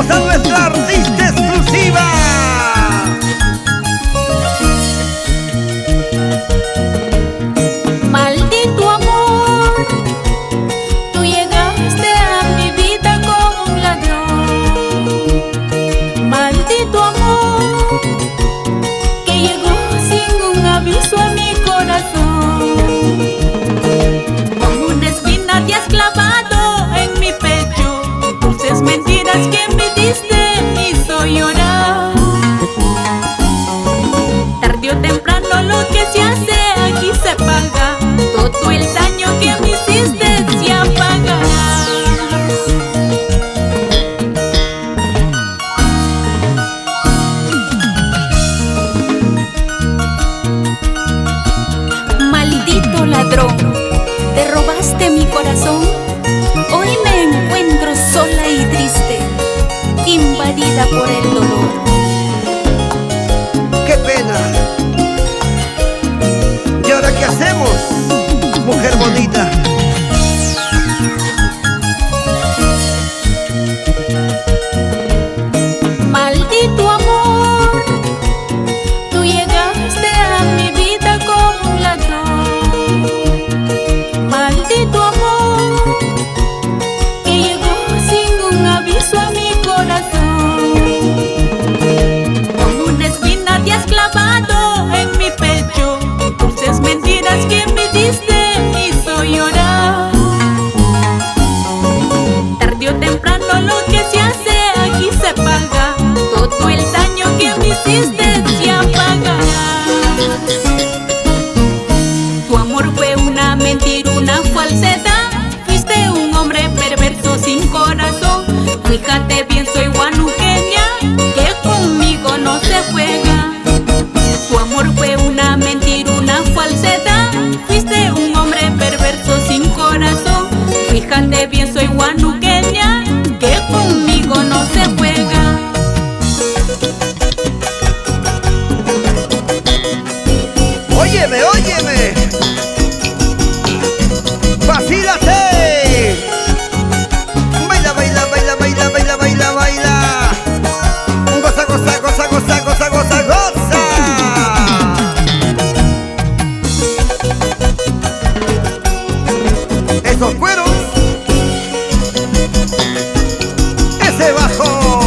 tenemos a nuestra artista exclusiva. Maldito amor, tú llegaste a mi vida como un ladrón. Maldito amor, que llegó sin un aviso a mi corazón. Como una espina te has clavado en mi pecho, dulces mentiras que me diste me hizo llorar. Tarde o temprano lo que se hace aquí se paga, todo el daño que me hiciste se apagará. Maldito ladrón, te robaste mi corazón. Hoy me encuentro sola y triste, invadida por el dolor. ¡Qué pena! ¿Y ahora qué hacemos, mujer bonita? Maldito amor, tú llegaste a mi vida como un ladrón. Maldito amor, que llegó sin un aviso a mi corazón. Como una espina te has clavado en mi pecho, dulces mentiras que me diste me hizo llorar. Tarde o temprano lo que se hace aquí se paga, todo el daño que me hiciste se apagará. Tu amor fue una mentira, una falsedad. Fuiste un hombre perverso sin corazón. Fíjate bien, soy Juan Eugenia, que conmigo no se juega. Tu amor fue una mentira, una falsedad. Fuiste un hombre perverso sin corazón. Fíjate bien, soy Juan Eugenia, que conmigo no se juega. Óyeme, óyeme. ¡Vacílate! Baila, baila, baila, baila, baila, baila, baila. Goza, goza, goza, goza, goza, goza, goza. Esos cueros, ese bajo.